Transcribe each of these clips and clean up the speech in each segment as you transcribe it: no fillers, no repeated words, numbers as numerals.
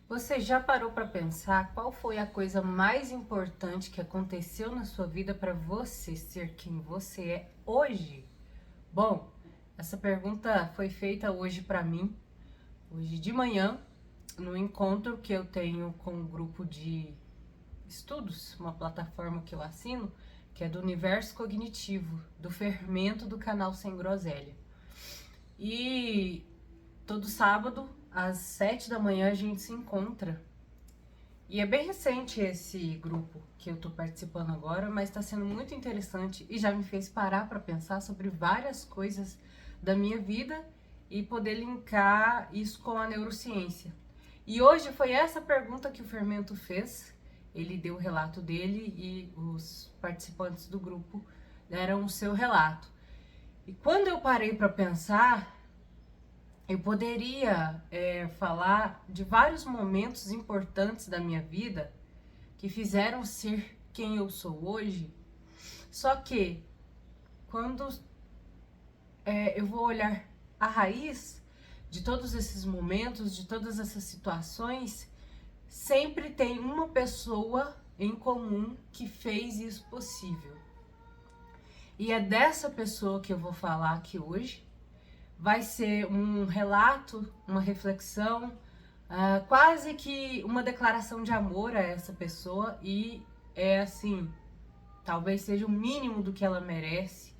Você já parou para pensar qual foi a coisa mais importante que aconteceu na sua vida para você ser quem você é hoje? Bom, essa pergunta foi feita hoje para mim, hoje de manhã, no encontro que eu tenho com um grupo de estudos, uma plataforma que eu assino, que é do Universo Cognitivo, do Fermento do canal Sem Groselha. E todo sábado, às 7 da manhã, a gente se encontra. E é bem recente esse grupo que eu tô participando agora, mas está sendo muito interessante e já me fez parar para pensar sobre várias coisas da minha vida e poder linkar isso com a neurociência. E hoje foi essa pergunta que o Fermento fez. Ele deu o relato dele e os participantes do grupo deram o seu relato. E quando eu parei para pensar, eu poderia falar de vários momentos importantes da minha vida que fizeram ser quem eu sou hoje. Só que quando eu vou olhar a raiz de todos esses momentos, de todas essas situações, sempre tem uma pessoa em comum que fez isso possível. E é dessa pessoa que eu vou falar aqui hoje. Vai ser um relato, uma reflexão, quase que uma declaração de amor a essa pessoa e é assim, talvez seja o mínimo do que ela merece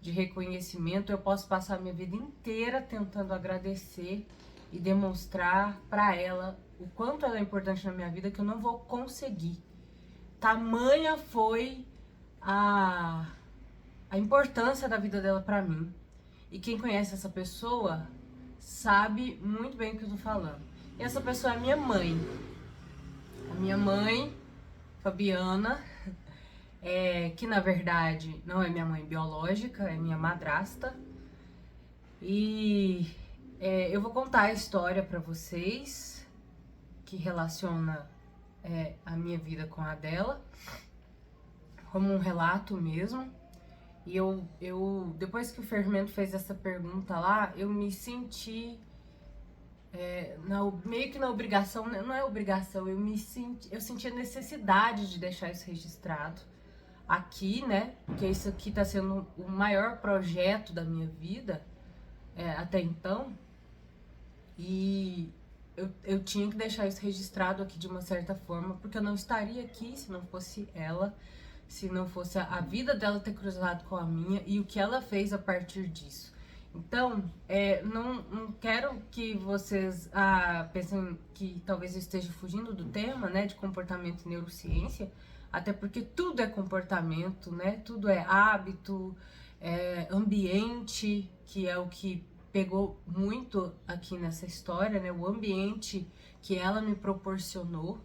de reconhecimento. Eu posso passar a minha vida inteira tentando agradecer e demonstrar para ela o quanto ela é importante na minha vida que eu não vou conseguir. Tamanha foi a, a importância da vida dela para mim. E quem conhece essa pessoa sabe muito bem o que eu tô falando. E essa pessoa é a minha mãe. A minha mãe, Fabiana, que na verdade não é minha mãe biológica, é minha madrasta. E eu vou contar a história pra vocês que relaciona a minha vida com a dela, como um relato mesmo. E eu depois que o Fermento fez essa pergunta lá, eu me senti meio que na obrigação, não é obrigação, eu senti a necessidade de deixar isso registrado aqui, né? Porque isso aqui tá sendo o maior projeto da minha vida até então. E eu tinha que deixar isso registrado aqui de uma certa forma, porque eu não estaria aqui se não fosse ela, se não fosse a vida dela ter cruzado com a minha e o que ela fez a partir disso. Então, não quero que vocês pensem que talvez eu esteja fugindo do tema, né, de comportamento e neurociência, até porque tudo é comportamento, né, tudo é hábito, ambiente, que é o que pegou muito aqui nessa história, né, o ambiente que ela me proporcionou.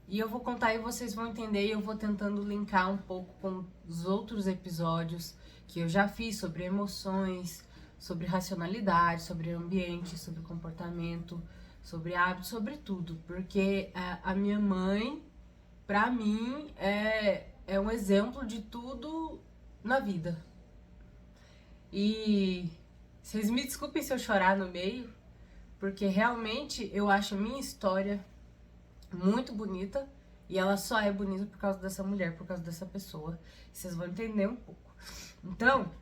E eu vou contar e vocês vão entender, e eu vou tentando linkar um pouco com os outros episódios que eu já fiz sobre emoções, sobre racionalidade, sobre ambiente, sobre comportamento, sobre hábito, sobre tudo. Porque a minha mãe, pra mim, é um exemplo de tudo na vida. E vocês me desculpem se eu chorar no meio, porque realmente eu acho a minha história muito bonita e ela só é bonita por causa dessa mulher, por causa dessa pessoa. Vocês vão entender um pouco. Então,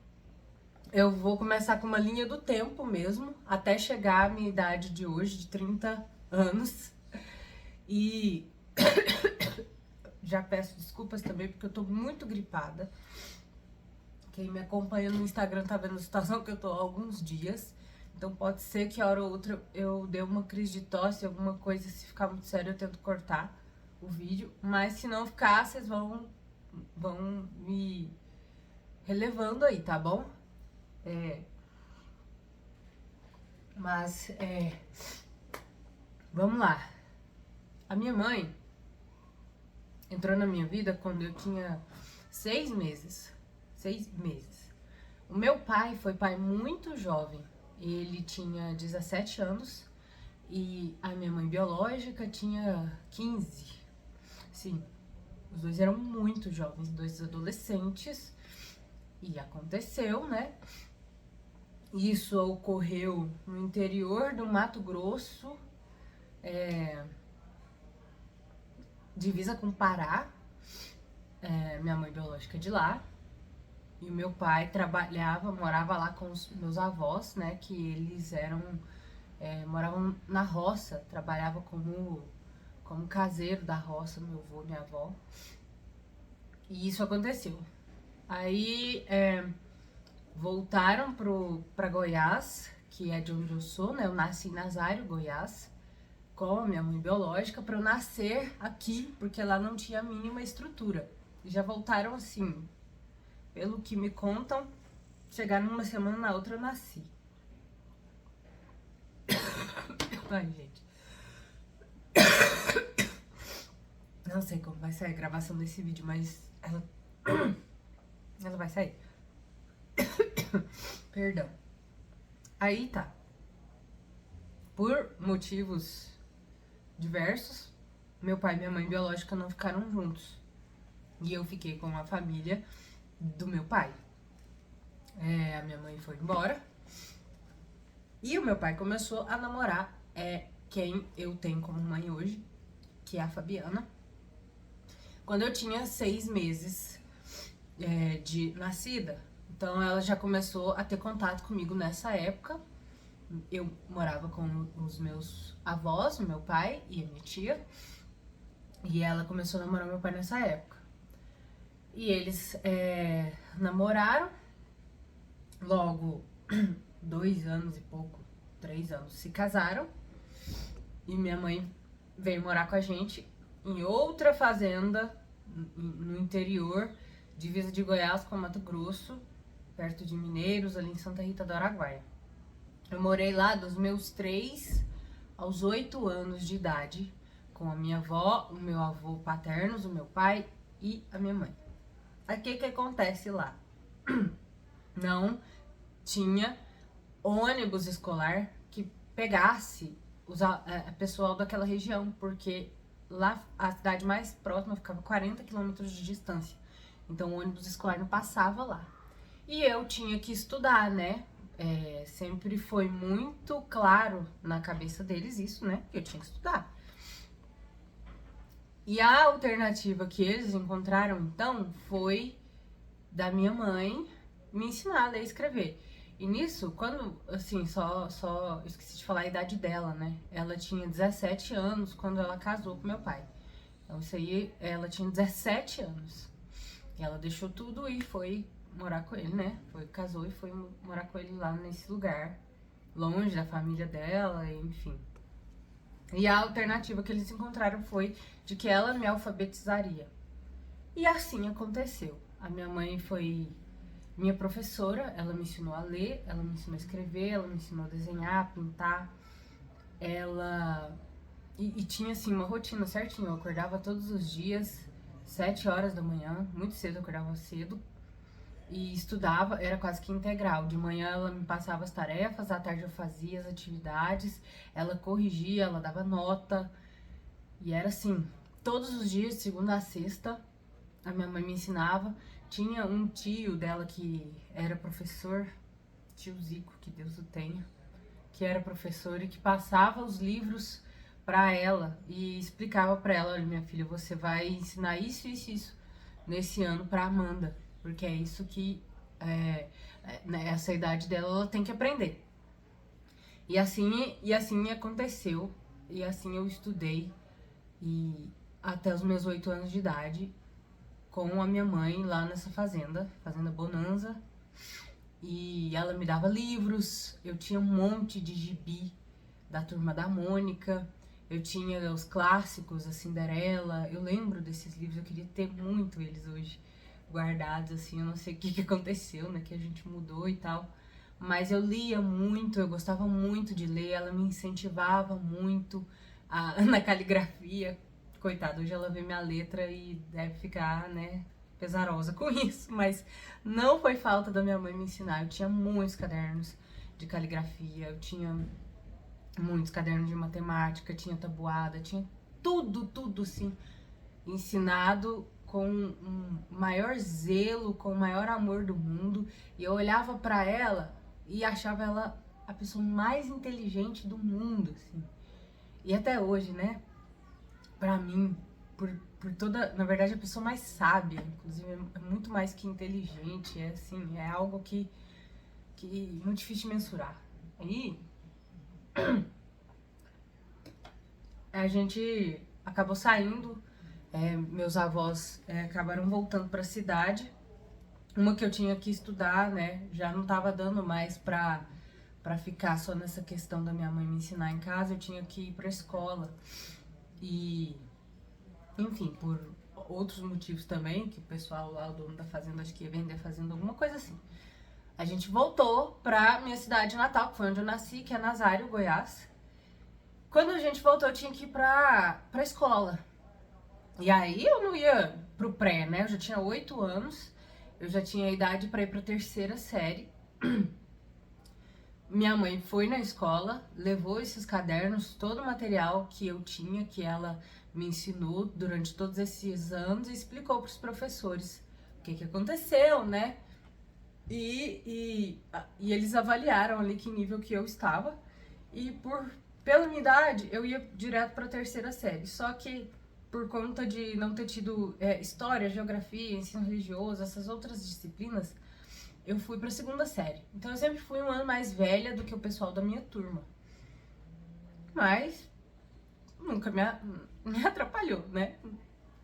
eu vou começar com uma linha do tempo mesmo, até chegar à minha idade de hoje, de 30 anos. E já peço desculpas também, porque eu tô muito gripada. Quem me acompanha no Instagram tá vendo a situação que eu tô há alguns dias. Então pode ser que a hora ou outra eu dê uma crise de tosse, alguma coisa, se ficar muito sério eu tento cortar o vídeo. Mas se não ficar, vocês vão me relevando aí, tá bom? Mas vamos lá. A minha mãe entrou na minha vida quando eu tinha 6 meses. 6 meses. O meu pai foi pai muito jovem. Ele tinha 17 anos e a minha mãe biológica tinha 15. Sim, os dois eram muito jovens, dois adolescentes. E aconteceu, né? Isso ocorreu no interior do Mato Grosso, divisa com Pará, minha mãe biológica é de lá. E o meu pai morava lá com os meus avós, né? Que eles moravam na roça, trabalhava como caseiro da roça, meu avô, minha avó. E isso aconteceu. Aí voltaram pra Goiás, que é de onde eu sou, né? Eu nasci em Nazário, Goiás, com a minha mãe biológica, pra eu nascer aqui, porque lá não tinha a mínima estrutura. E já voltaram assim, pelo que me contam, chegaram numa semana, na outra eu nasci. Ai, gente. Não sei como vai sair a gravação desse vídeo, mas ela vai sair. Perdão. Aí tá. Por motivos diversos, meu pai e minha mãe biológica não ficaram juntos. E eu fiquei com a família do meu pai. A minha mãe foi embora. E o meu pai começou a namorar quem eu tenho como mãe hoje, que é a Fabiana. Quando eu tinha 6 meses de nascida. Então ela já começou a ter contato comigo nessa época. Eu morava com os meus avós, meu pai e a minha tia. E ela começou a namorar meu pai nessa época. E eles namoraram. Logo, 2 anos e pouco, 3 anos, se casaram. E minha mãe veio morar com a gente em outra fazenda no interior, divisa de Goiás com Mato Grosso, perto de Mineiros, ali em Santa Rita do Araguaia. Eu morei lá dos meus 3 aos 8 anos de idade, com a minha avó, o meu avô paternos, o meu pai e a minha mãe. Aí o que acontece lá? Não tinha ônibus escolar que pegasse o pessoal daquela região, porque lá a cidade mais próxima ficava 40 quilômetros de distância. Então o ônibus escolar não passava lá. E eu tinha que estudar, né? Sempre foi muito claro na cabeça deles isso, né? Que eu tinha que estudar. E a alternativa que eles encontraram, então, foi da minha mãe me ensinar a ler e escrever. E nisso, quando, assim, só esqueci de falar a idade dela, né? Ela tinha 17 anos quando ela casou com meu pai. Então, isso aí, ela tinha 17 anos. E ela deixou tudo e foi morar com ele, né? Casou e foi morar com ele lá nesse lugar, longe da família dela, enfim. E a alternativa que eles encontraram foi de que ela me alfabetizaria. E assim aconteceu. A minha mãe foi minha professora, ela me ensinou a ler, ela me ensinou a escrever, ela me ensinou a desenhar, a pintar. E tinha assim uma rotina certinha. Eu acordava todos os dias, 7 horas da manhã, muito cedo, eu acordava cedo. E estudava, era quase que integral. De manhã ela me passava as tarefas, à tarde eu fazia as atividades, ela corrigia, ela dava nota. E era assim, todos os dias, de segunda a sexta, a minha mãe me ensinava. Tinha um tio dela que era professor, tio Zico, que Deus o tenha, que era professor e que passava os livros pra ela e explicava pra ela: olha, minha filha, você vai ensinar isso, isso, isso nesse ano pra Amanda, porque é isso que nessa idade dela ela tem que aprender. E assim aconteceu, e assim eu estudei e até os meus 8 anos de idade com a minha mãe lá nessa fazenda Bonanza. E ela me dava livros, eu tinha um monte de gibi da Turma da Mônica, eu tinha os clássicos, a Cinderela. Eu lembro desses livros, eu queria ter muito eles hoje guardados, assim. Eu não sei o que aconteceu, né, que a gente mudou e tal, mas eu lia muito, eu gostava muito de ler. Ela me incentivava muito na caligrafia. Coitada, hoje ela vê minha letra e deve ficar, né, pesarosa com isso, mas não foi falta da minha mãe me ensinar. Eu tinha muitos cadernos de caligrafia, eu tinha muitos cadernos de matemática, tinha tabuada, tinha tudo sim, ensinado com o maior zelo, com o maior amor do mundo. E eu olhava pra ela e achava ela a pessoa mais inteligente do mundo, assim. E até hoje, né? Pra mim, por toda... Na verdade, a pessoa mais sábia, inclusive, é muito mais que inteligente. É assim, é algo que é muito difícil de mensurar. E a gente acabou saindo, meus avós acabaram voltando pra cidade. Uma que eu tinha que estudar, né? Já não tava dando mais pra ficar só nessa questão da minha mãe me ensinar em casa, eu tinha que ir pra escola. E, enfim, por outros motivos também, que o pessoal lá, o dono da fazenda, acho que ia vender a fazenda, alguma coisa assim. A gente voltou pra minha cidade natal, que foi onde eu nasci, que é Nazário, Goiás. Quando a gente voltou, eu tinha que ir pra escola. E aí eu não ia pro pré, né? Eu já tinha 8 anos, eu já tinha idade pra ir pra terceira série. Minha mãe foi na escola, levou esses cadernos, todo o material que eu tinha, que ela me ensinou durante todos esses anos e explicou para os professores o que aconteceu, né? E eles avaliaram ali que nível que eu estava. E pela minha idade, eu ia direto para a terceira série. Só que por conta de não ter tido história, geografia, ensino religioso, essas outras disciplinas, eu fui pra segunda série. Então eu sempre fui um ano mais velha do que o pessoal da minha turma. Mas nunca me atrapalhou, né?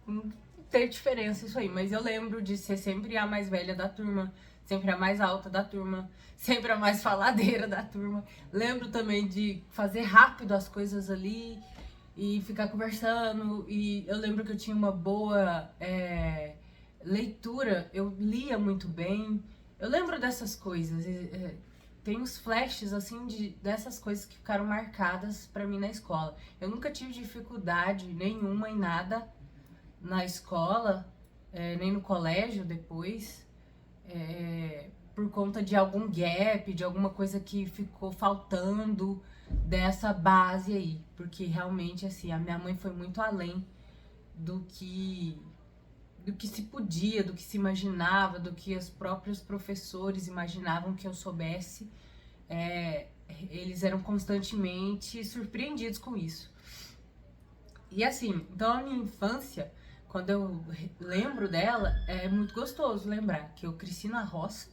Não tem diferença isso aí. Mas eu lembro de ser sempre a mais velha da turma, sempre a mais alta da turma, sempre a mais faladeira da turma. Lembro também de fazer rápido as coisas ali e ficar conversando. E eu lembro que eu tinha uma boa leitura, eu lia muito bem. Eu lembro dessas coisas. Tem uns flashes assim dessas coisas que ficaram marcadas pra mim na escola. Eu nunca tive dificuldade nenhuma em nada na escola, nem no colégio depois, por conta de algum gap, de alguma coisa que ficou faltando dessa base aí. Porque realmente, assim, a minha mãe foi muito além do que se podia, do que se imaginava, do que os próprios professores imaginavam que eu soubesse. Eles eram constantemente surpreendidos com isso. E assim, então a minha infância, quando eu lembro dela, é muito gostoso lembrar que eu cresci na roça,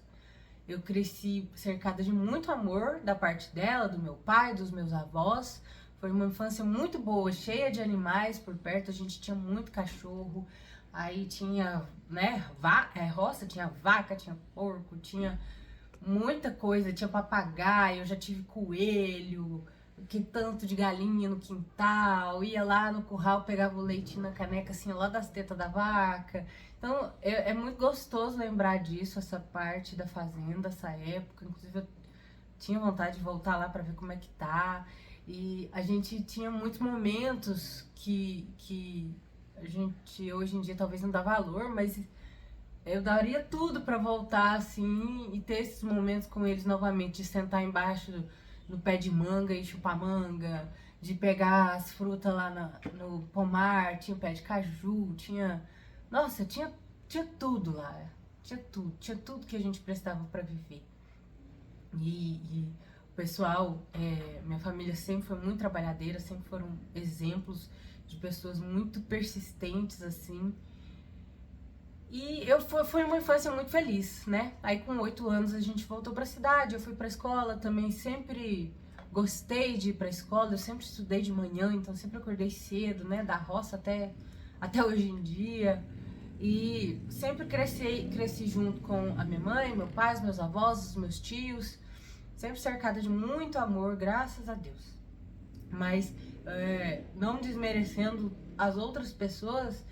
eu cresci cercada de muito amor da parte dela, do meu pai, dos meus avós. Foi uma infância muito boa, cheia de animais por perto, a gente tinha muito cachorro, aí tinha, né, roça, tinha vaca, tinha porco, tinha muita coisa, tinha papagaio, eu já tive coelho, que tanto de galinha no quintal, ia lá no curral, pegava o leite na caneca, assim, lá das tetas da vaca. Então, é muito gostoso lembrar disso, essa parte da fazenda, essa época. Inclusive, eu tinha vontade de voltar lá pra ver como é que tá. E a gente tinha muitos momentos que a gente hoje em dia talvez não dá valor, mas eu daria tudo pra voltar assim e ter esses momentos com eles novamente, de sentar embaixo do pé de manga e chupar manga, de pegar as frutas lá no pomar, tinha pé de caju, nossa, tinha tudo lá, tinha tudo que a gente precisava pra viver. E o pessoal, minha família sempre foi muito trabalhadeira, sempre foram exemplos de pessoas muito persistentes, assim. E foi uma infância muito feliz, né? Aí com 8 anos a gente voltou pra cidade, eu fui pra escola também, sempre gostei de ir pra escola, eu sempre estudei de manhã, então sempre acordei cedo, né? Da roça até hoje em dia. E sempre cresci junto com a minha mãe, meu pai, os meus avós, os meus tios, sempre cercada de muito amor, graças a Deus. Mas não desmerecendo as outras pessoas,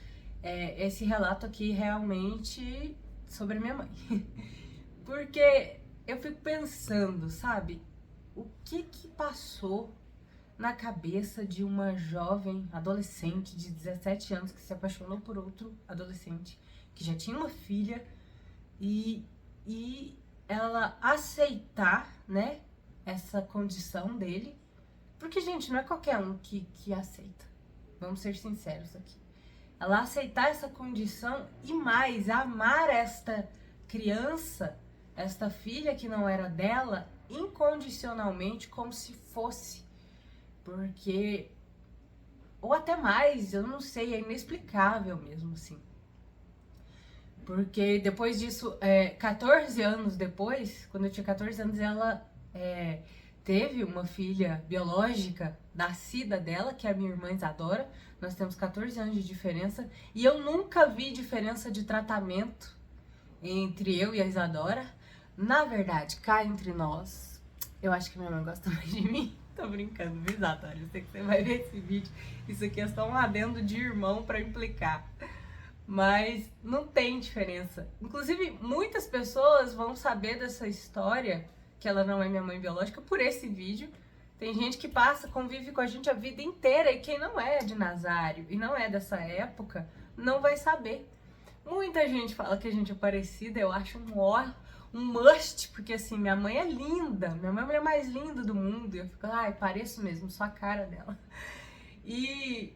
esse relato aqui realmente sobre a minha mãe. Porque eu fico pensando, sabe, o que passou na cabeça de uma jovem adolescente de 17 anos que se apaixonou por outro adolescente, que já tinha uma filha, e ela aceitar, né, essa condição dele. Porque, gente, não é qualquer um que aceita. Vamos ser sinceros aqui. Ela aceitar essa condição e mais, amar esta criança, esta filha que não era dela, incondicionalmente, como se fosse. Porque ou até mais, eu não sei, é inexplicável mesmo, assim. Porque depois disso, 14 anos depois, quando eu tinha 14 anos, ela teve uma filha biológica nascida dela, que é a minha irmã Isadora. Nós temos 14 anos de diferença e eu nunca vi diferença de tratamento entre eu e a Isadora. Na verdade, cá entre nós, eu acho que minha mãe gosta mais de mim. Tô brincando, viu, Isadora? Eu sei que você vai ver esse vídeo. Isso aqui é só um adendo de irmão pra implicar. Mas não tem diferença. Inclusive, muitas pessoas vão saber dessa história, que ela não é minha mãe biológica, por esse vídeo. Tem gente que convive com a gente a vida inteira, e quem não é de Nazário e não é dessa época, não vai saber. Muita gente fala que a gente é parecida, eu acho um must, porque assim, minha mãe é linda, minha mãe é a mulher mais linda do mundo, e eu fico, ai, pareço mesmo, só a cara dela. E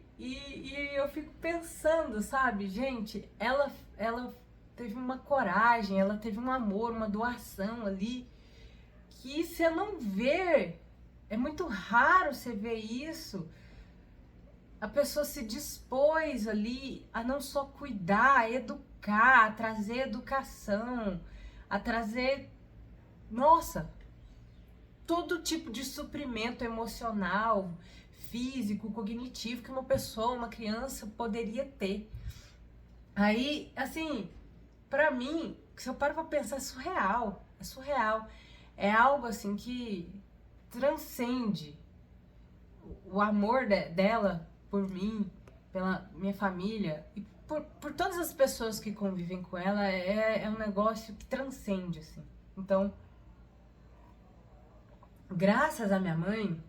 eu fico pensando, sabe, gente, ela teve uma coragem, ela teve um amor, uma doação ali, que você não vê, é muito raro você ver isso. A pessoa se dispôs ali a não só cuidar, a educar, a trazer educação, a trazer, nossa, todo tipo de suprimento emocional, físico, cognitivo que uma pessoa, uma criança poderia ter. Aí, assim, pra mim, se eu paro pra pensar, é surreal, é surreal. É algo assim que transcende o amor dela por mim, pela minha família e por todas as pessoas que convivem com ela, é um negócio que transcende, assim. Então, graças à minha mãe,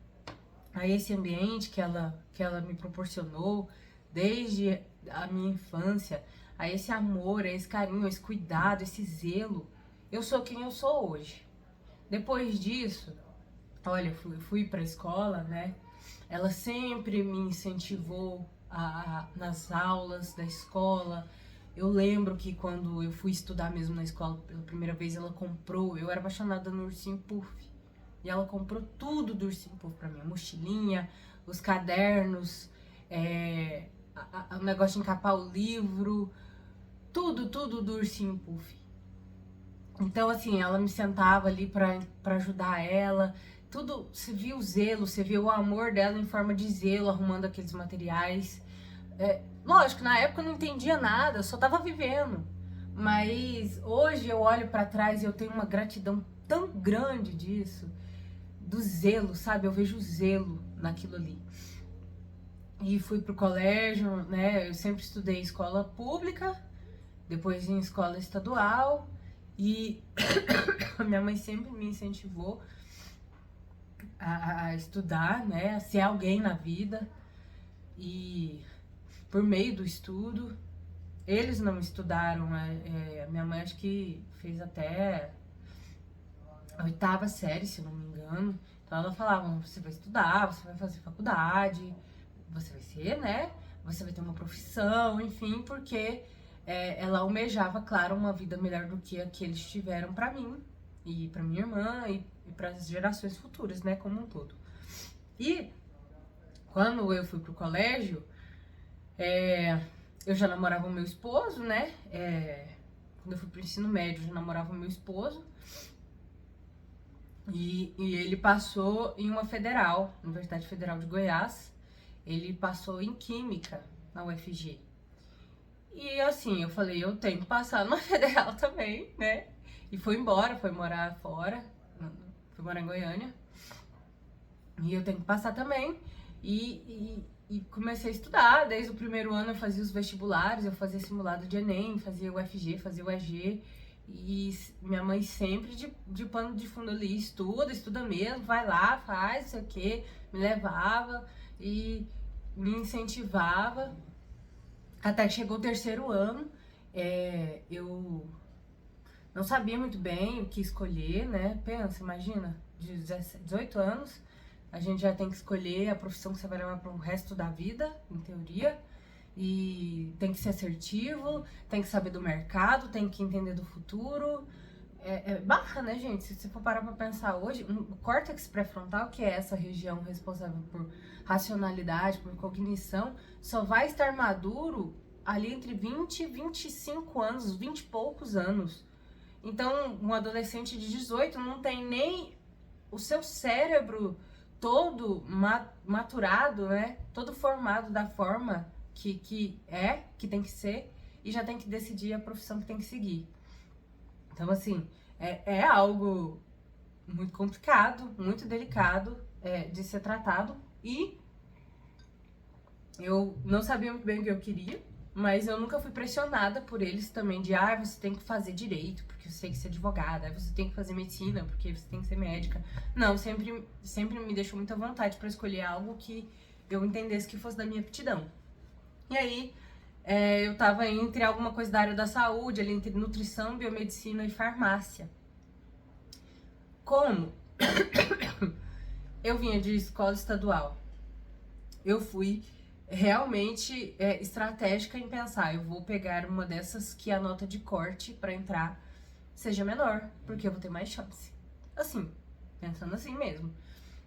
a esse ambiente que ela me proporcionou desde a minha infância, a esse amor, a esse carinho, a esse cuidado, esse zelo, eu sou quem eu sou hoje. Depois disso, olha, fui pra escola, né? Ela sempre me incentivou nas aulas da escola. Eu lembro que quando eu fui estudar mesmo na escola pela primeira vez, ela comprou, eu era apaixonada no Ursinho Puff. E ela comprou tudo do Ursinho Puff pra mim, a mochilinha, os cadernos, o negócio de encapar o livro, tudo do Ursinho Puff. Então, assim, ela me sentava ali pra ajudar ela, tudo, você via o zelo, você via o amor dela em forma de zelo, arrumando aqueles materiais. Lógico, na época eu não entendia nada, eu só tava vivendo. Mas hoje eu olho pra trás e eu tenho uma gratidão tão grande disso, do zelo, sabe? Eu vejo o zelo naquilo ali. E fui pro colégio, né? Eu sempre estudei em escola pública, depois em escola estadual. E a minha mãe sempre me incentivou a estudar, né? A ser alguém na vida. E por meio do estudo, eles não estudaram. A minha mãe acho que fez até a 8ª série, se não me engano. Então ela falava, você vai estudar, você vai fazer faculdade, você vai ser, né? Você vai ter uma profissão, enfim, porque ela almejava, claro, uma vida melhor do que a que eles tiveram pra mim e pra minha irmã e para as gerações futuras, né, como um todo. E quando eu fui pro colégio, eu já namorava o meu esposo, né? Quando eu fui pro ensino médio, eu já namorava o meu esposo. E ele passou em uma federal, Universidade Federal de Goiás. Ele passou em Química, na UFG. E assim, eu falei, eu tenho que passar numa federal também, né? E foi embora, foi morar fora, fui morar em Goiânia. E eu tenho que passar também. E comecei a estudar. Desde o primeiro ano eu fazia os vestibulares, eu fazia simulado de Enem, fazia o UFG, fazia o EG. E minha mãe sempre de pano de fundo ali, estuda mesmo, vai lá, faz, não sei o quê, me levava e me incentivava. Até que chegou o terceiro ano, eu não sabia muito bem o que escolher, né? Pensa, imagina, de 18 anos, a gente já tem que escolher a profissão que você vai levar pro resto da vida, em teoria. E tem que ser assertivo, tem que saber do mercado, tem que entender do futuro. é barra, né, gente? Se você for parar pra pensar hoje, o córtex pré-frontal, que é essa região responsável por racionalidade, por cognição, só vai estar maduro ali entre 20 e 25 anos, 20 e poucos anos. Então, um adolescente de 18 não tem nem o seu cérebro todo maturado, né? Todo formado da forma que tem que ser, e já tem que decidir a profissão que tem que seguir. Então, assim, é algo muito complicado, muito delicado de ser tratado. E eu não sabia muito bem o que eu queria, mas eu nunca fui pressionada por eles também de, você tem que fazer direito, porque você tem que ser advogada, você tem que fazer medicina, porque você tem que ser médica. Não, sempre me deixou muita vontade para escolher algo que eu entendesse que fosse da minha aptidão. E aí, eu tava entre alguma coisa da área da saúde, ali entre nutrição, biomedicina e farmácia. Como eu vinha de escola estadual, eu fui realmente estratégica em pensar, eu vou pegar uma dessas que a nota de corte para entrar seja menor, porque eu vou ter mais chance. Assim, pensando assim mesmo.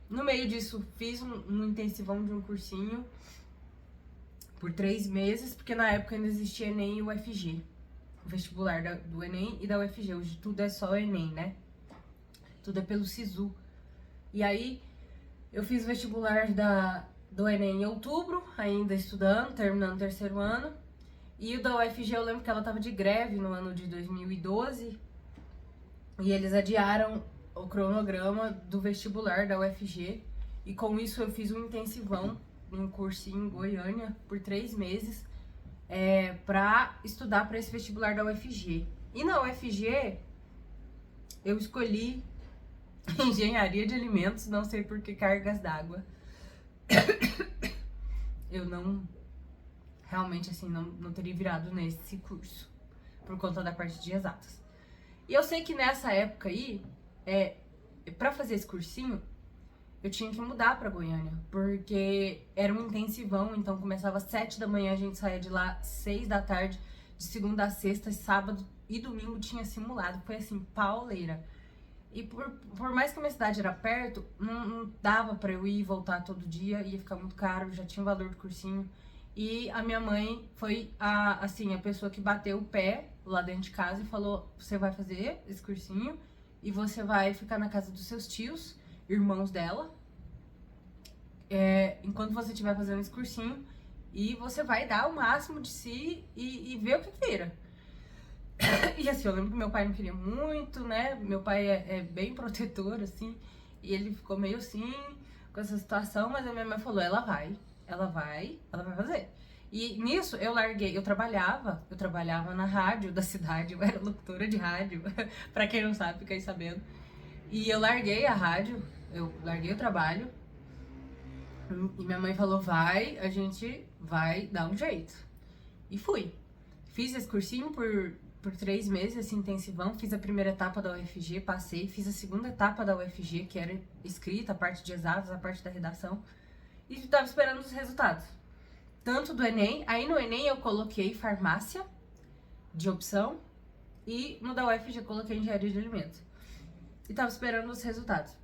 No meio disso, fiz um intensivão de um cursinho por 3 meses, porque na época ainda existia Enem e UFG. O vestibular do Enem e da UFG. Hoje tudo é só o Enem, né? Tudo é pelo SISU. E aí, eu fiz o vestibular do Enem em outubro, ainda estudando, terminando o 3º ano. E o da UFG, eu lembro que ela tava de greve no ano de 2012. E eles adiaram o cronograma do vestibular da UFG. E com isso eu fiz um intensivão, um cursinho em Goiânia, por 3 meses, pra estudar para esse vestibular da UFG. E na UFG, eu escolhi engenharia de alimentos, não sei por que cargas d'água. Eu não, realmente assim, não teria virado nesse curso, por conta da parte de exatas. E eu sei que nessa época aí, pra fazer esse cursinho, eu tinha que mudar pra Goiânia, porque era um intensivão, então começava às 7 da manhã, a gente saía de lá 6 da tarde, de segunda a sexta, sábado e domingo tinha simulado, foi assim, pauleira. E por mais que a minha cidade era perto, não dava pra eu ir e voltar todo dia, ia ficar muito caro, já tinha o valor do cursinho. E a minha mãe foi a pessoa que bateu o pé lá dentro de casa e falou, você vai fazer esse cursinho e você vai ficar na casa dos seus tios, irmãos dela, enquanto você estiver fazendo esse cursinho, e você vai dar o máximo de si e ver o que vira. E assim, eu lembro que meu pai não queria muito, né? Meu pai é bem protetor, assim, e ele ficou meio assim com essa situação, mas a minha mãe falou, ela vai fazer. E nisso eu larguei, eu trabalhava na rádio da cidade, eu era locutora de rádio, pra quem não sabe, fica aí sabendo. E eu larguei a rádio, eu larguei o trabalho, e minha mãe falou, a gente vai dar um jeito. E fui. Fiz esse cursinho por 3 meses, esse intensivão, fiz a primeira etapa da UFG, passei, fiz a segunda etapa da UFG, que era escrita, a parte de exatas, a parte da redação, e estava esperando os resultados. Tanto do Enem, aí no Enem eu coloquei farmácia de opção, e no da UFG eu coloquei engenharia de alimentos. E tava esperando os resultados.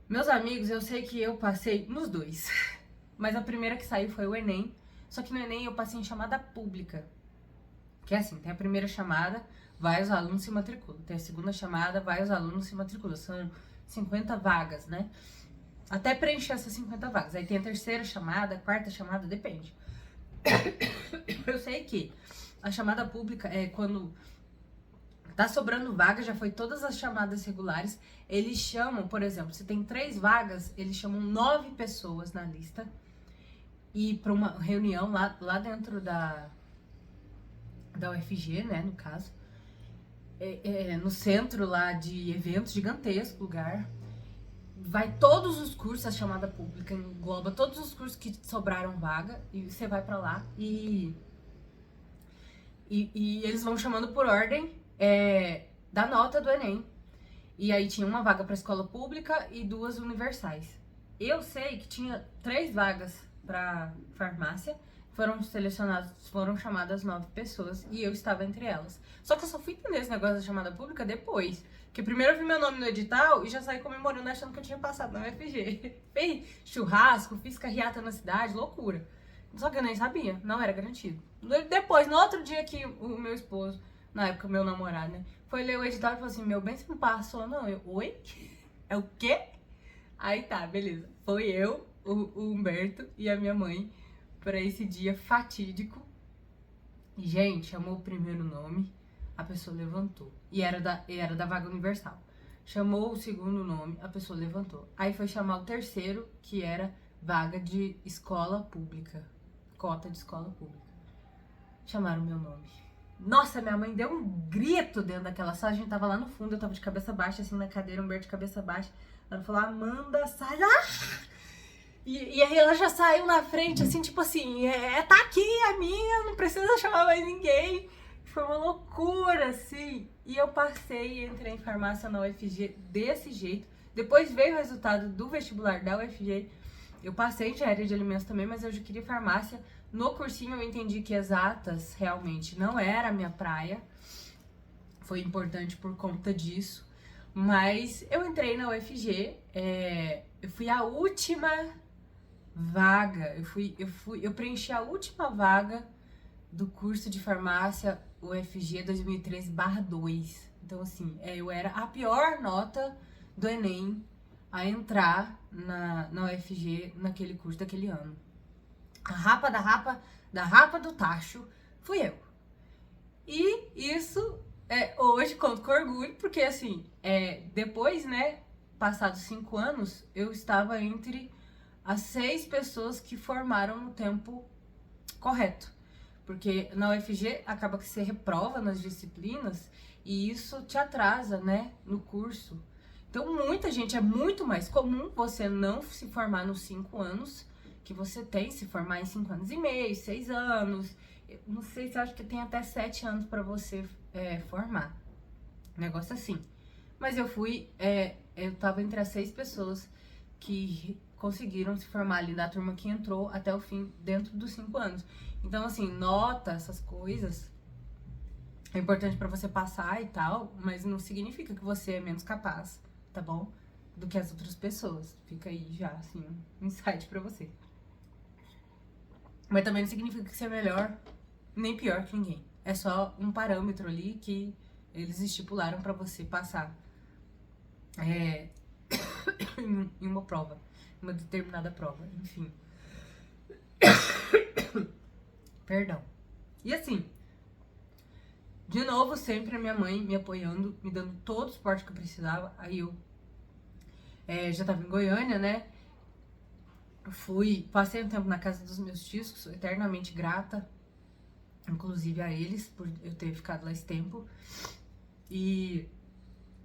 Meus amigos, eu sei que eu passei nos dois, mas a primeira que saiu foi o Enem, só que no Enem eu passei em chamada pública. Que é assim, tem a primeira chamada, vai os alunos se matriculam. Tem a segunda chamada, vai os alunos se matriculam. São 50 vagas, né? Até preencher essas 50 vagas. Aí tem a terceira chamada, a quarta chamada, depende. Eu sei que a chamada pública é quando tá sobrando vaga, já foi todas as chamadas regulares. Eles chamam, por exemplo, se tem 3 vagas, eles chamam 9 pessoas na lista. E para uma reunião lá dentro da UFG, né, no caso, no centro lá de eventos, gigantesco lugar, vai todos os cursos, a chamada pública engloba todos os cursos que sobraram vaga, e você vai pra lá e eles vão chamando por ordem da nota do Enem. E aí tinha uma vaga pra escola pública e 2 universais. Eu sei que tinha 3 vagas pra farmácia, foram chamadas 9 pessoas e eu estava entre elas. Só que eu só fui entender esse negócio da chamada pública depois. Porque primeiro eu vi meu nome no edital e já saí comemorando achando que eu tinha passado na UFG. Fiz churrasco, fiz carreata na cidade, loucura. Só que eu nem sabia, não era garantido. Depois, no outro dia que o meu esposo, na época meu namorado, né, foi ler o edital e falou assim, meu bem, você não passou não? Eu, oi? É o quê? Aí tá, beleza. Foi eu, o Humberto e a minha mãe para esse dia fatídico. E, gente, chamou o primeiro nome, a pessoa levantou. E era da vaga universal. Chamou o segundo nome, a pessoa levantou. Aí foi chamar o terceiro, que era vaga de escola pública. Cota de escola pública. Chamaram meu nome. Nossa, minha mãe deu um grito dentro daquela sala. A gente tava lá no fundo, eu tava de cabeça baixa, assim, na cadeira, um Humberto de cabeça baixa. Ela falou, Amanda, sai lá! E aí ela já saiu na frente, assim, tipo assim, tá aqui, é minha, não precisa chamar mais ninguém. Foi uma loucura, assim. E eu passei e entrei em farmácia na UFG desse jeito. Depois veio o resultado do vestibular da UFG. Eu passei em engenharia de alimentos também, mas eu já queria farmácia. No cursinho eu entendi que exatas realmente não era a minha praia. Foi importante por conta disso. Mas eu entrei na UFG, eu fui a última vaga, eu preenchi a última vaga do curso de farmácia UFG 2013/2. Então, assim, eu era a pior nota do Enem a entrar na UFG naquele curso daquele ano. A rapa da rapa do tacho fui eu. E isso, hoje conto com orgulho, porque, assim, depois, né, passados 5 anos, eu estava entre as 6 pessoas que formaram no tempo correto. Porque na UFG acaba que você reprova nas disciplinas e isso te atrasa, né, no curso. Então, muita gente, é muito mais comum você não se formar nos 5 anos que você tem, se formar em 5 anos e meio, 6 anos. Não sei se acho que tem até 7 anos para você formar. Um negócio assim. Mas eu eu tava entre as 6 pessoas que conseguiram se formar ali da turma que entrou até o fim, dentro dos 5 anos. Então, assim, nota, essas coisas, é importante pra você passar e tal, mas não significa que você é menos capaz, tá bom? Do que as outras pessoas. Fica aí já, assim, um insight pra você. Mas também não significa que você é melhor nem pior que ninguém. É só um parâmetro ali que eles estipularam pra você passar em uma prova, uma determinada prova, enfim. Perdão. E assim, de novo, sempre a minha mãe me apoiando, me dando todo o suporte que eu precisava. Aí eu já tava em Goiânia, né? Passei um tempo na casa dos meus tios, que sou eternamente grata, inclusive a eles, por eu ter ficado lá esse tempo. E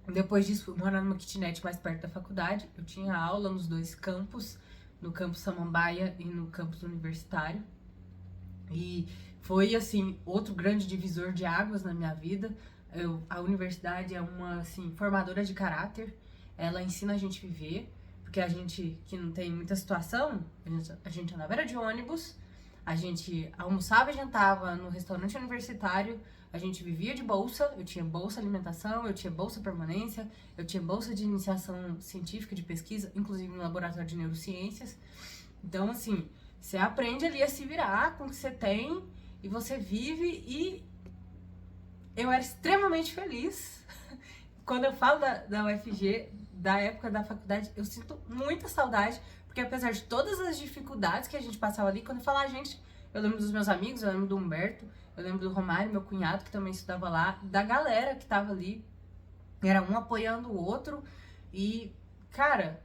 depois disso, fui morar numa kitnet mais perto da faculdade. Eu tinha aula nos 2 campos, no campus Samambaia e no campus universitário. E foi, assim, outro grande divisor de águas na minha vida. A universidade é uma, assim, formadora de caráter. Ela ensina a gente a viver, porque a gente que não tem muita situação, a gente andava era de ônibus, a gente almoçava e jantava no restaurante universitário, a gente vivia de bolsa, eu tinha bolsa alimentação, eu tinha bolsa permanência, eu tinha bolsa de iniciação científica, de pesquisa, inclusive no laboratório de neurociências. Então, assim, você aprende ali a se virar com o que você tem e você vive, e eu era extremamente feliz. Quando eu falo da UFG, da época da faculdade, eu sinto muita saudade, porque apesar de todas as dificuldades que a gente passava ali, quando eu falo gente, eu lembro dos meus amigos, eu lembro do Humberto, eu lembro do Romário, meu cunhado, que também estudava lá, da galera que tava ali, era um apoiando o outro, e, cara,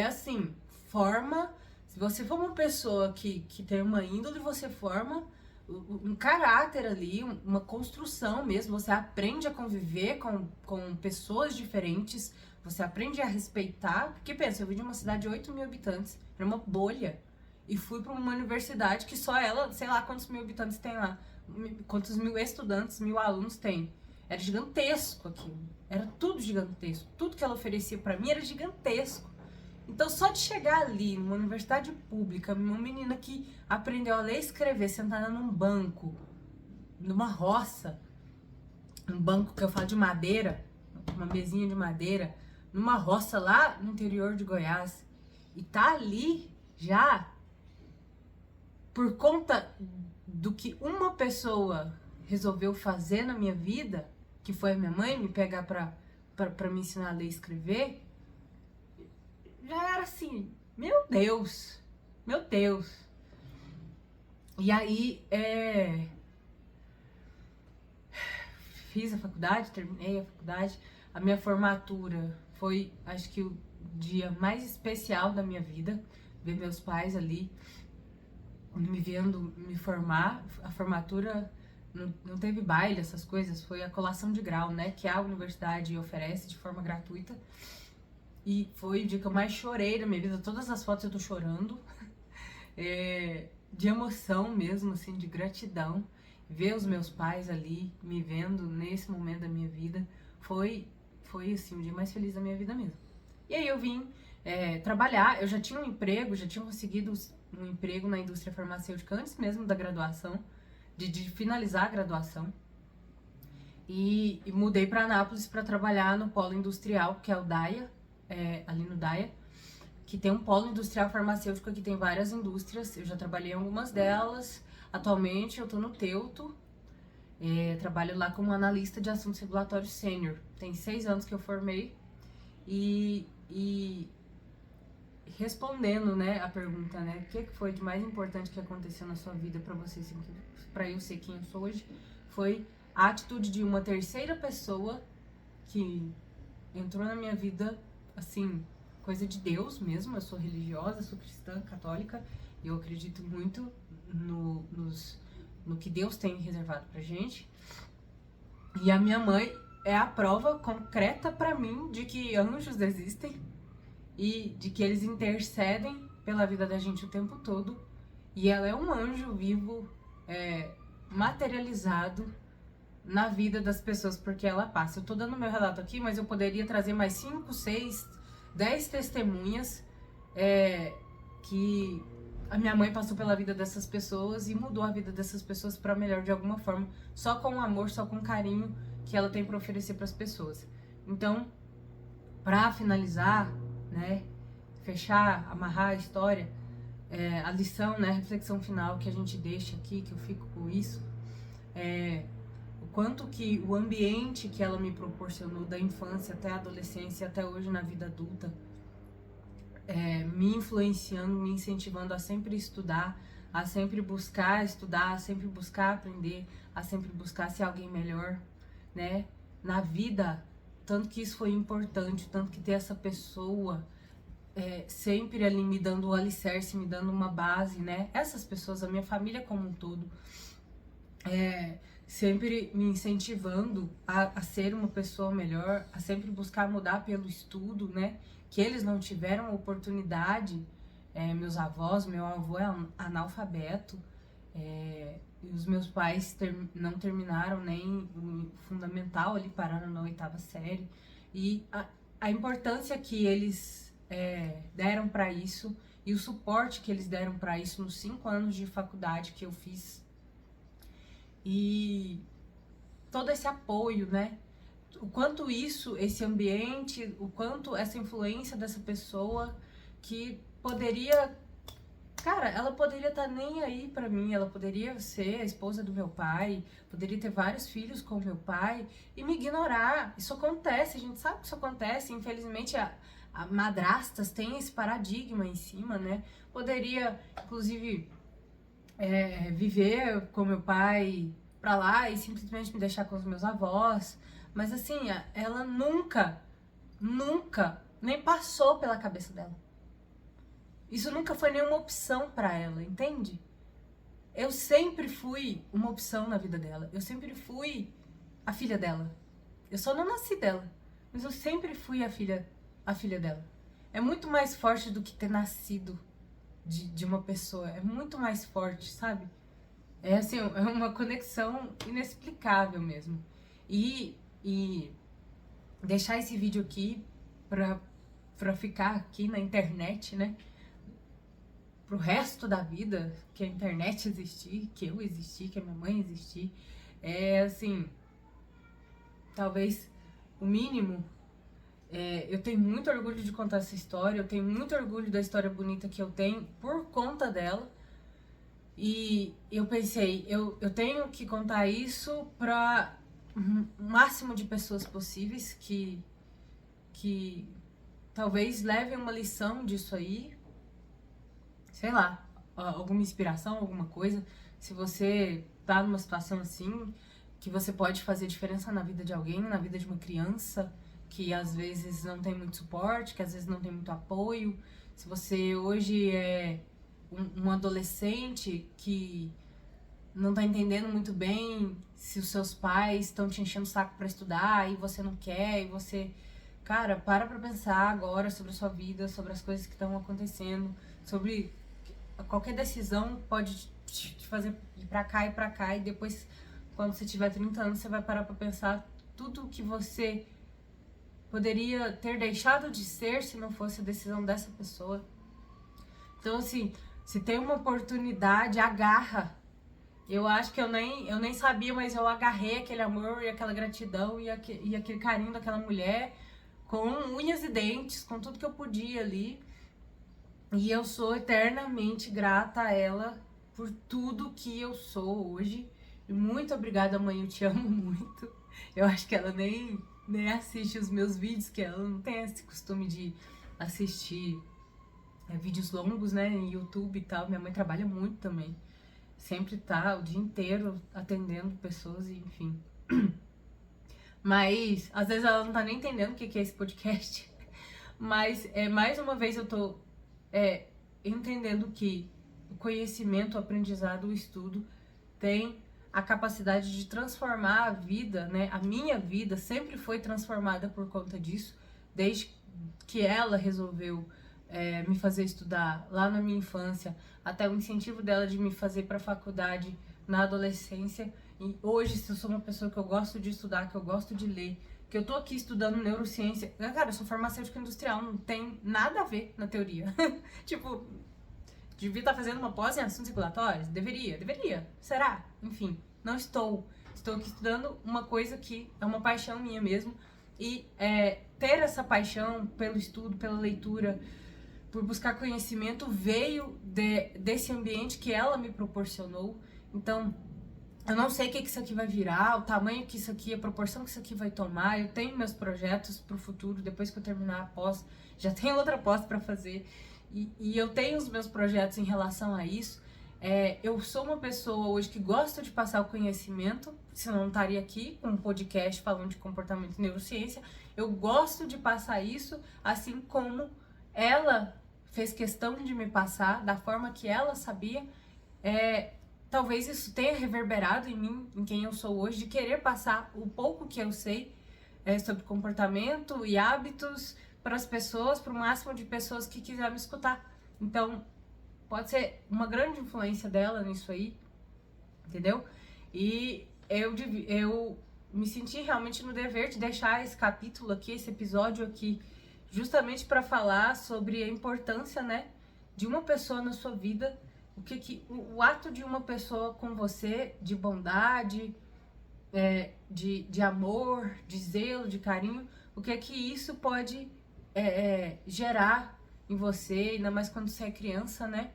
assim, forma. Se você for uma pessoa que tem uma índole, você forma um caráter ali, uma construção mesmo. Você aprende a conviver com pessoas diferentes, você aprende a respeitar. Porque pensa, eu vim de uma cidade de 8 mil habitantes, era uma bolha. E fui para uma universidade que só ela, sei lá quantos mil habitantes tem lá, quantos mil estudantes, 1000 alunos tem. Era gigantesco aquilo, era tudo gigantesco. Tudo que ela oferecia para mim era gigantesco. Então, só de chegar ali, numa universidade pública, uma menina que aprendeu a ler e escrever sentada num banco, numa roça, um banco que eu falo de madeira, uma mesinha de madeira, numa roça lá no interior de Goiás, e tá ali já por conta do que uma pessoa resolveu fazer na minha vida, que foi a minha mãe me pegar pra me ensinar a ler e escrever, já era assim, meu Deus, meu Deus. E aí, fiz a faculdade, terminei a faculdade. A minha formatura foi, acho que, o dia mais especial da minha vida. Ver meus pais ali, me vendo me formar. A formatura não teve baile, essas coisas. Foi a colação de grau, né? Que a universidade oferece de forma gratuita. E foi o dia que eu mais chorei na minha vida. Todas as fotos eu tô chorando. De emoção mesmo, assim, de gratidão. Ver os meus pais ali, me vendo nesse momento da minha vida, foi assim, o dia mais feliz da minha vida mesmo. E aí eu vim trabalhar, eu já tinha um emprego, já tinha conseguido um emprego na indústria farmacêutica antes mesmo da graduação, de finalizar a graduação. E mudei para Anápolis para trabalhar no polo industrial, que é o DAIA, ali no DAIA, que tem um polo industrial farmacêutico, que tem várias indústrias. Eu já trabalhei em algumas delas. Atualmente eu tô no Teuto, trabalho lá como analista de assuntos regulatórios sênior. Tem 6 anos que eu formei. E respondendo, né, a pergunta, né, o que foi de mais importante que aconteceu na sua vida para você, assim, para eu ser quem eu sou hoje, foi a atitude de uma terceira pessoa que entrou na minha vida, assim, coisa de Deus mesmo. Eu sou religiosa, sou cristã, católica, e eu acredito muito no que Deus tem reservado pra gente. E a minha mãe é a prova concreta pra mim de que anjos existem e de que eles intercedem pela vida da gente o tempo todo. E ela é um anjo vivo, materializado na vida das pessoas, porque ela passa. Eu tô dando meu relato aqui, mas eu poderia trazer mais 5, 6, 10 testemunhas que a minha mãe passou pela vida dessas pessoas e mudou a vida dessas pessoas para melhor de alguma forma, só com amor, só com carinho que ela tem para oferecer para as pessoas. Então, para finalizar, né, fechar, amarrar a história, a lição, né, a reflexão final que a gente deixa aqui, que eu fico com isso, o quanto que o ambiente que ela me proporcionou da infância até a adolescência, até hoje na vida adulta, me influenciando, me incentivando a sempre estudar, a sempre buscar estudar, a sempre buscar aprender, a sempre buscar ser alguém melhor, né, na vida. Tanto que isso foi importante, tanto que ter essa pessoa sempre ali me dando o alicerce, me dando uma base, né, essas pessoas, a minha família como um todo, sempre me incentivando a ser uma pessoa melhor, a sempre buscar mudar pelo estudo, né, que eles não tiveram oportunidade. Meus avós, meu avô é analfabeto, e os meus pais não terminaram nem o fundamental, ali pararam na 8ª série, e a importância que eles deram para isso, e o suporte que eles deram para isso nos 5 anos de faculdade que eu fiz, e todo esse apoio, né? O quanto isso, esse ambiente, o quanto essa influência dessa pessoa que poderia, cara, ela poderia estar nem aí pra mim, ela poderia ser a esposa do meu pai, poderia ter vários filhos com meu pai e me ignorar. Isso acontece, a gente sabe que isso acontece. Infelizmente, a madrastas têm esse paradigma em cima, né? Poderia, inclusive, viver com meu pai pra lá e simplesmente me deixar com os meus avós. Mas assim, ela nunca nem passou pela cabeça dela. Isso nunca foi nenhuma opção pra ela, entende? Eu sempre fui uma opção na vida dela. Eu sempre fui a filha dela. Eu só não nasci dela, mas eu sempre fui a filha dela. É muito mais forte do que ter nascido de uma pessoa. É muito mais forte, sabe? É assim, é uma conexão inexplicável mesmo. E deixar esse vídeo aqui pra pra ficar aqui na internet, né? Pro resto da vida, que a internet existir, que eu existir, que a minha mãe existir. É assim, talvez o mínimo. Eu tenho muito orgulho de contar essa história, eu tenho muito orgulho da história bonita que eu tenho por conta dela. E eu pensei, eu tenho que contar isso para o máximo de pessoas possíveis que talvez levem uma lição disso aí, sei lá, alguma inspiração, alguma coisa. Se você tá numa situação assim, que você pode fazer diferença na vida de alguém, na vida de uma criança, que às vezes não tem muito suporte, que às vezes não tem muito apoio. Se você hoje é um adolescente que não tá entendendo muito bem se os seus pais estão te enchendo o saco pra estudar e você não quer, e você... Cara, para pra pensar agora sobre a sua vida, sobre as coisas que estão acontecendo, sobre qualquer decisão pode te fazer ir pra cá, e depois, quando você tiver 30 anos, você vai parar pra pensar tudo que você poderia ter deixado de ser se não fosse a decisão dessa pessoa. Então, assim, se tem uma oportunidade, agarra. Eu acho que eu nem sabia, mas eu agarrei aquele amor e aquela gratidão e aquele carinho daquela mulher com unhas e dentes, com tudo que eu podia ali. E eu sou eternamente grata a ela por tudo que eu sou hoje. E muito obrigada, mãe, eu te amo muito. Eu acho que ela nem assiste os meus vídeos, que ela não tem esse costume de assistir vídeos longos, né, em YouTube e tal. Minha mãe trabalha muito também. Sempre tá o dia inteiro atendendo pessoas, e enfim. Mas, às vezes ela não tá nem entendendo o que é esse podcast. Mas, mais uma vez eu tô entendendo que o conhecimento, o aprendizado, o estudo tem a capacidade de transformar a vida, né? A minha vida sempre foi transformada por conta disso, desde que ela resolveu me fazer estudar lá na minha infância, até o incentivo dela de me fazer para faculdade na adolescência. E hoje, se eu sou uma pessoa que eu gosto de estudar, que eu gosto de ler, que eu tô aqui estudando neurociência, cara, eu sou farmacêutica industrial, não tem nada a ver na teoria. Tipo, devia estar fazendo uma pós em assuntos regulatórios? Deveria. Será? Enfim, não estou. Estou aqui estudando uma coisa que é uma paixão minha mesmo. E ter essa paixão pelo estudo, pela leitura, por buscar conhecimento, veio desse ambiente que ela me proporcionou. Então, eu não sei o que isso aqui vai virar, o tamanho que isso aqui, a proporção que isso aqui vai tomar. Eu tenho meus projetos pro futuro, depois que eu terminar a pós, já tenho outra pós para fazer. E eu tenho os meus projetos em relação a isso. Eu sou uma pessoa hoje que gosta de passar o conhecimento, senão eu não estaria aqui com um podcast falando de comportamento e neurociência. Eu gosto de passar isso, assim como ela fez questão de me passar, da forma que ela sabia. Talvez isso tenha reverberado em mim, em quem eu sou hoje, de querer passar o pouco que eu sei sobre comportamento e hábitos para as pessoas, para o máximo de pessoas que quiserem me escutar. Então, pode ser uma grande influência dela nisso aí, entendeu? E eu me senti realmente no dever de deixar esse capítulo aqui, esse episódio aqui, justamente para falar sobre a importância, né, de uma pessoa na sua vida, o ato de uma pessoa com você, de bondade, de amor, de zelo, de carinho, o que isso pode gerar em você, ainda mais quando você é criança, né?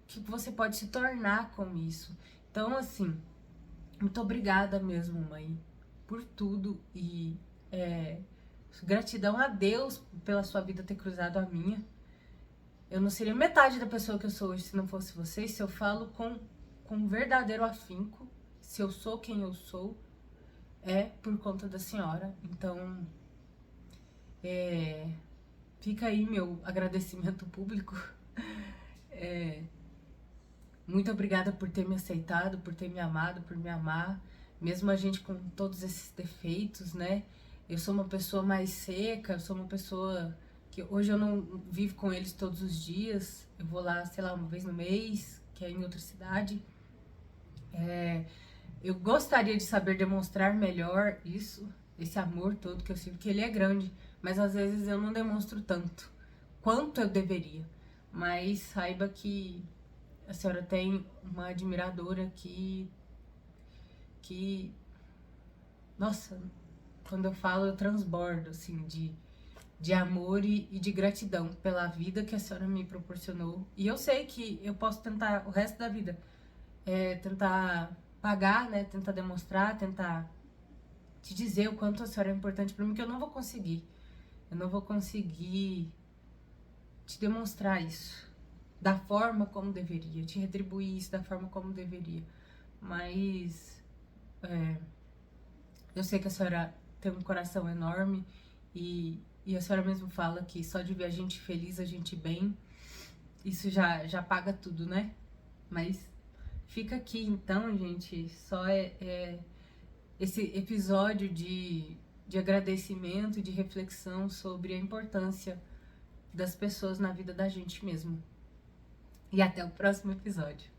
Que você pode se tornar com isso. Então, assim, muito obrigada mesmo, mãe, por tudo, e gratidão a Deus pela sua vida ter cruzado a minha. Eu não seria metade da pessoa que eu sou hoje se não fosse vocês, se eu falo com verdadeiro afinco, se eu sou quem eu sou, é por conta da senhora. Então, fica aí meu agradecimento público. Muito obrigada por ter me aceitado, por ter me amado, por me amar, mesmo a gente com todos esses defeitos, né? Eu sou uma pessoa mais seca, eu sou uma pessoa que hoje eu não vivo com eles todos os dias, eu vou lá, sei lá, uma vez no mês, que é em outra cidade. Eu gostaria de saber demonstrar melhor isso, esse amor todo que eu sinto, que ele é grande, mas às vezes eu não demonstro tanto quanto eu deveria. Mas saiba que a senhora tem uma admiradora que, nossa, quando eu falo eu transbordo, assim, de amor e de gratidão pela vida que a senhora me proporcionou. E eu sei que eu posso tentar o resto da vida, tentar pagar, né, tentar demonstrar, tentar te dizer o quanto a senhora é importante pra mim, que eu não vou conseguir. Eu não vou conseguir te demonstrar isso da forma como deveria, te retribuir isso da forma como deveria. Mas eu sei que a senhora tem um coração enorme e a senhora mesmo fala que só de ver a gente feliz, a gente bem, isso já paga tudo, né? Mas fica aqui então, gente, só esse episódio de agradecimento, de reflexão sobre a importância das pessoas na vida da gente mesmo. E até o próximo episódio.